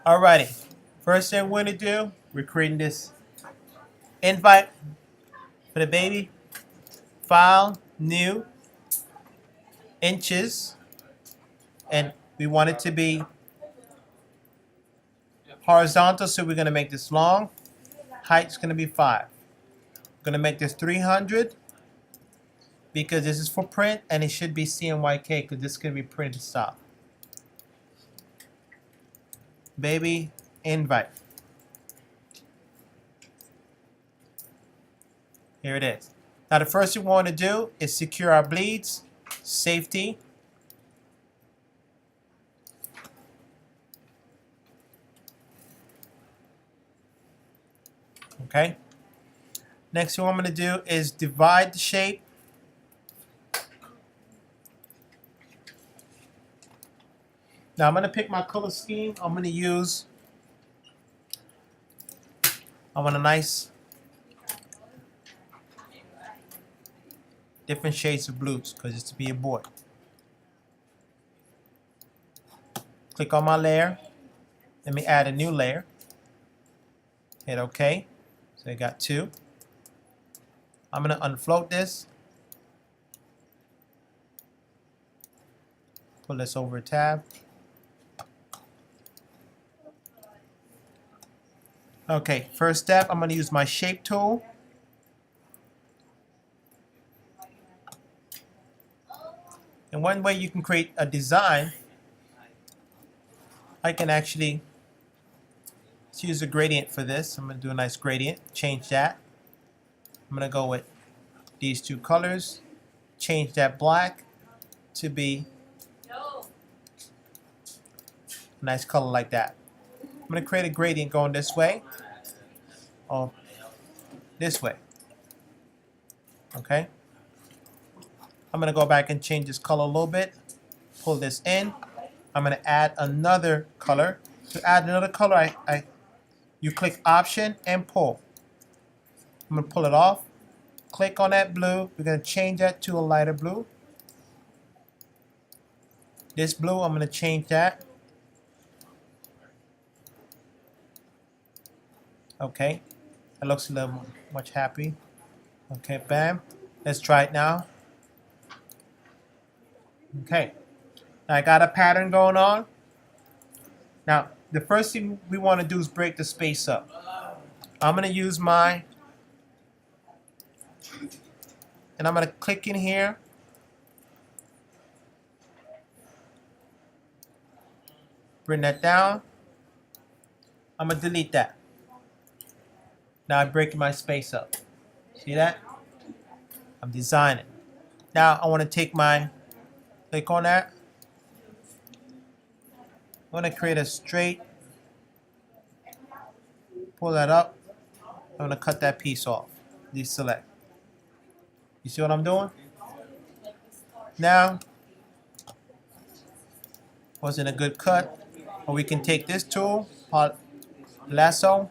Alrighty. First thing we're going to do, we're creating this invite for the baby. File, new, inches, and we want it to be horizontal, so we're going to make this long. Height's going to be 5. We're going to make this 300 because this is for print, and it should be CMYK because this is going to be printed style. Baby invite. Here it is. Now the first thing we want to do is secure our bleeds, safety. Okay. Next thing I'm going to do is divide the shape. Now I'm going to pick my color scheme. I'm going to use, I want a nice different shades of blues because it's to be a board. Click on my layer. Let me add a new layer. Hit OK. So I got 2. I'm going to unfloat this. Pull this over a tab. Okay, first step, I'm going to use my shape tool. And one way you can create a design, I can actually use a gradient for this. I'm going to do a nice gradient, change that. I'm going to go with these 2 colors, change that black to be a nice color like that. I'm going to create a gradient going this way or this way. Okay. I'm going to go back and change this color a little bit. Pull this in. I'm going to add another color. To add another color, you click Option and pull. I'm going to pull it off. Click on that blue. We're going to change that to a lighter blue. This blue, I'm going to change that. Okay. That looks a little much happy. Okay, bam. Let's try it now. Okay. Now I got a pattern going on. Now, the first thing we want to do is break the space up. I'm going to use and I'm going to click in here. Bring that down. I'm going to delete that. Now I'm breaking my space up. See that? I'm designing. Now I want to take click on that. I'm going to create a straight, pull that up. I'm going to cut that piece off. Deselect. You see what I'm doing? Now, wasn't a good cut. Or we can take this tool, lasso.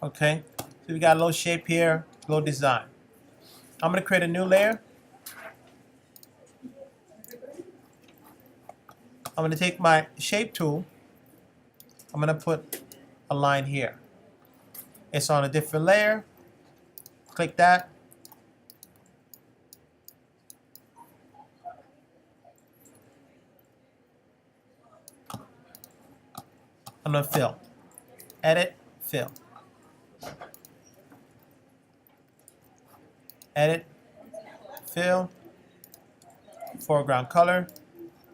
Okay, so we got a little shape here, a little design. I'm going to create a new layer. I'm going to take my shape tool. I'm going to put a line here. It's on a different layer. Click that. I'm going to fill. Edit, fill. Edit, fill, foreground color.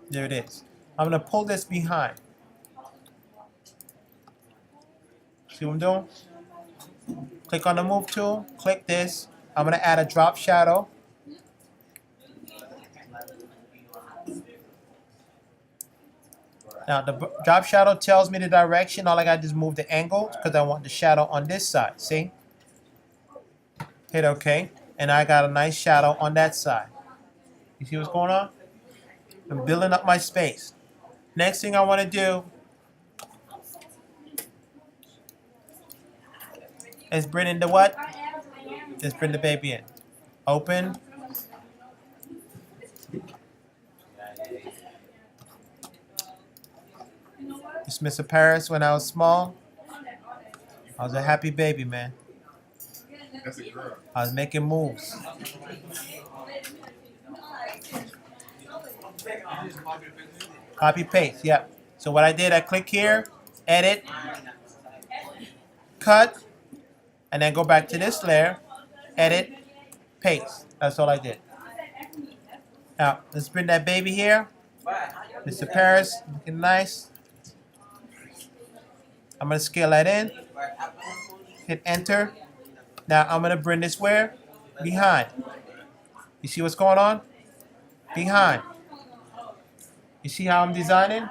There it is. I'm going to pull this behind. See what I'm doing? Click on the move tool, click this. I'm going to add a drop shadow. Now the drop shadow tells me the direction. All I got to do is move the angle because I want the shadow on this side. See? Hit OK. And I got a nice shadow on that side. You see what's going on? I'm building up my space. Next thing I want to do is bring in the what? Just bring the baby in. Open. It's Mr. Paris when I was small. I was a happy baby, man. That's a girl. I was making moves. Copy paste, yep. So what I did, I click here, edit, cut, and then go back to this layer, edit, paste. That's all I did. Now, let's bring that baby here. Mr. Paris, looking nice. I'm gonna scale that in. Hit enter. Now I'm gonna bring this where? Behind. You see what's going on? Behind. You see how I'm designing?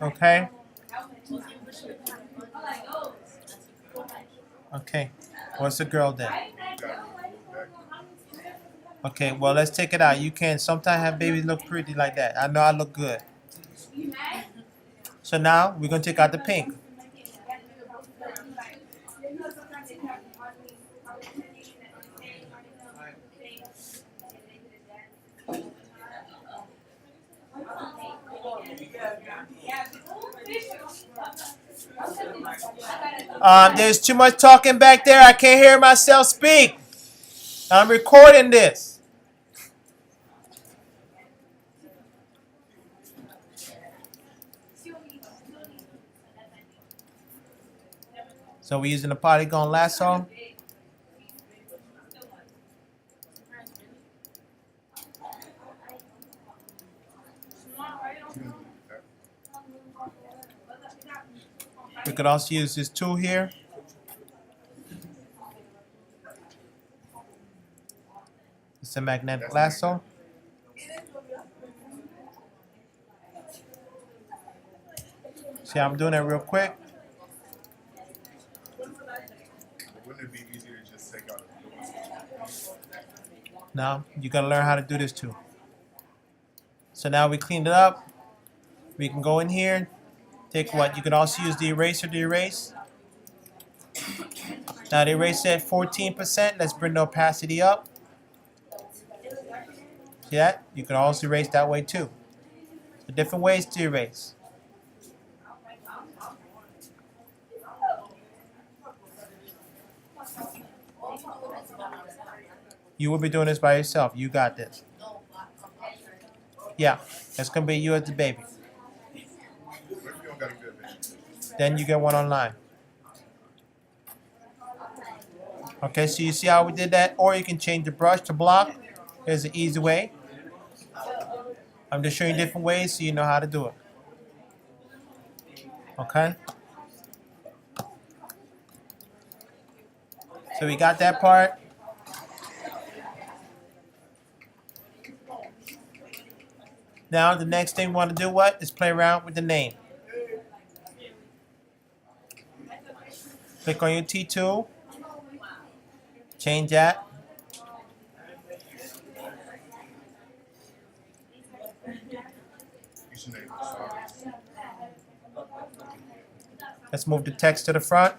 Okay. Okay. What's the girl then? Okay, well let's take it out. You can sometimes have babies look pretty like that. I know I look good. So now we're gonna take out the pink. There's too much talking back there. I can't hear myself speak. I'm recording this. So we're using the polygon lasso. We could also use this tool here. It's a magnetic lasso. See how I'm doing it real quick? Wouldn't it be easier to just take out Now, you gotta learn how to do this too. So now we cleaned it up. We can go in here, take what? You can also use the eraser to erase. Now the eraser at 14%. Let's bring the opacity up. See that? You can also erase that way too. So different ways to erase. You will be doing this by yourself. You got this. Yeah, that's gonna be you as the baby. What if you don't got a good baby? Then you get one online. Okay, so you see how we did that? Or you can change the brush to block. There's an easy way. I'm just showing you different ways so you know how to do it. Okay? So we got that part. Now the next thing we want to do what? Is play around with the name. Click on your T tool. Change that. You should name it Solace. Let's move the text to the front.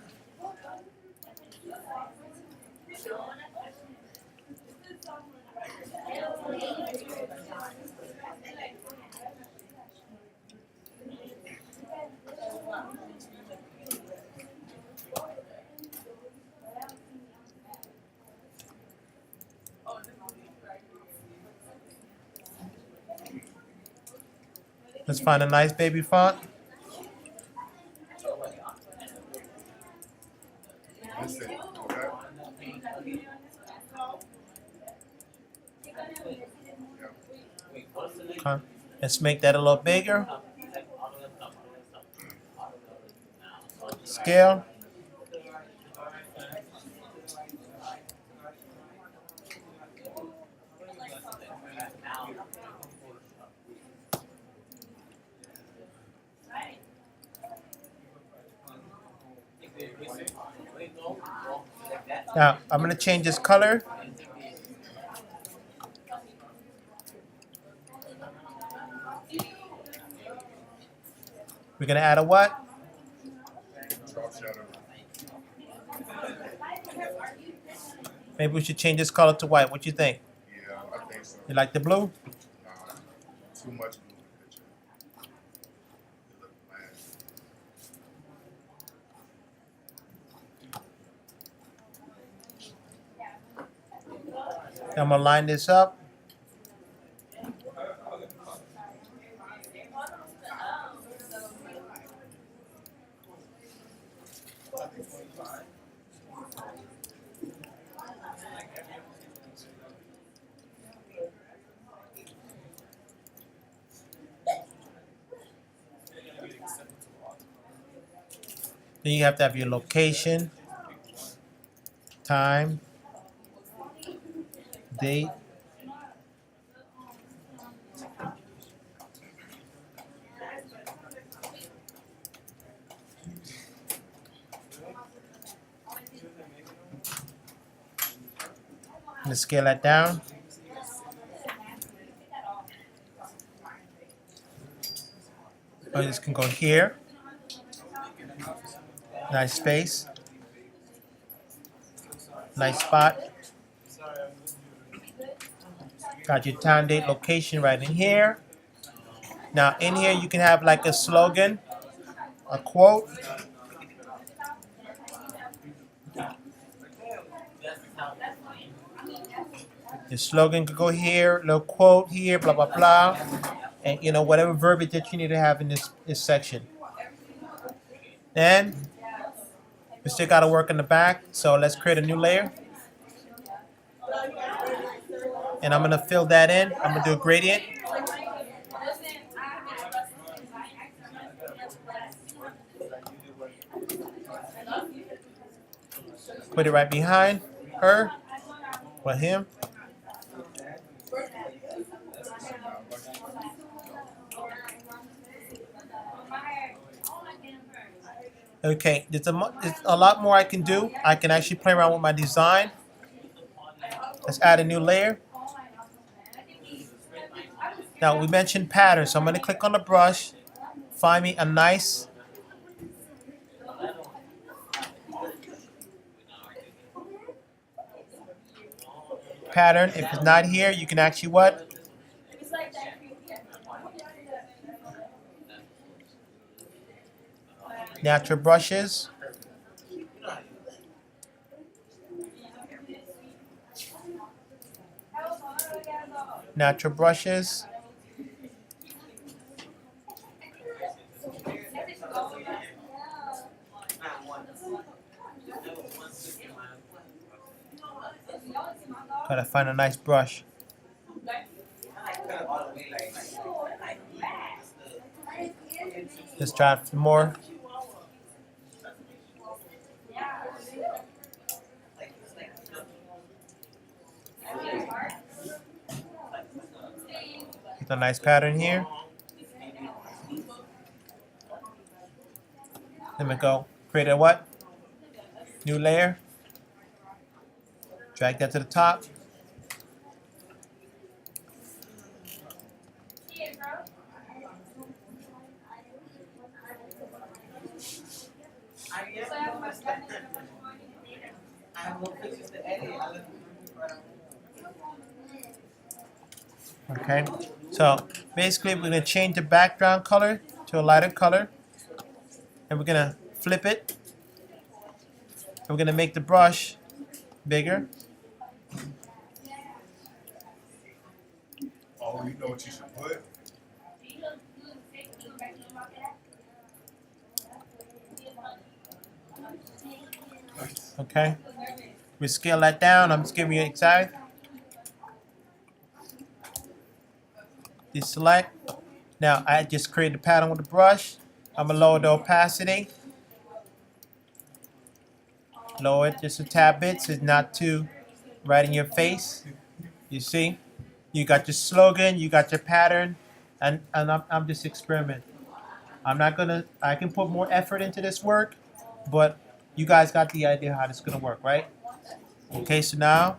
Let's find a nice baby font. This thing, okay? Let's make that a little bigger. Scale. Now, I'm going to change this color. We're gonna add a what? Drop shadow. Maybe we should change this color to white. What you think? Yeah, I think so. You like the blue? Nah, too much blue in the picture. It look bland. I'm gonna line this up. Then you have to have your location, time, date. Let's scale that down. Or this can go here. Nice space. Nice spot. Got your time, date, location right in here. Now in here you can have like a slogan, a quote. The slogan could go here, little quote here, blah blah blah, and you know whatever verbiage that you need to have in this section. Then we still got to work in the back, so let's create a new layer. And I'm gonna fill that in. I'm gonna do a gradient. Put it right behind her or him. Okay, there's a lot more I can do. I can actually play around with my design. Let's add a new layer. Now we mentioned patterns, so I'm going to click on the brush, find me a nice pattern. If it's not here, you can actually what? Natural brushes. Natural brushes. Gotta find a nice brush. Let's try some more. Get a nice pattern here. Then we go create a what? New layer. Drag that to the top. Okay, so basically we're going to change the background color to a lighter color, and we're going to flip it. We're going to make the brush bigger. Oh, you know what you should put? Okay, we scale that down. I'm just giving you exact. Deselect. Now I just created a pattern with the brush. I'm gonna lower the opacity. Lower it just a tad bit so it's not too right in your face. You see? You got your slogan, you got your pattern, and I'm just experimenting. I can put more effort into this work, but you guys got the idea how this is gonna work, right? Okay, so now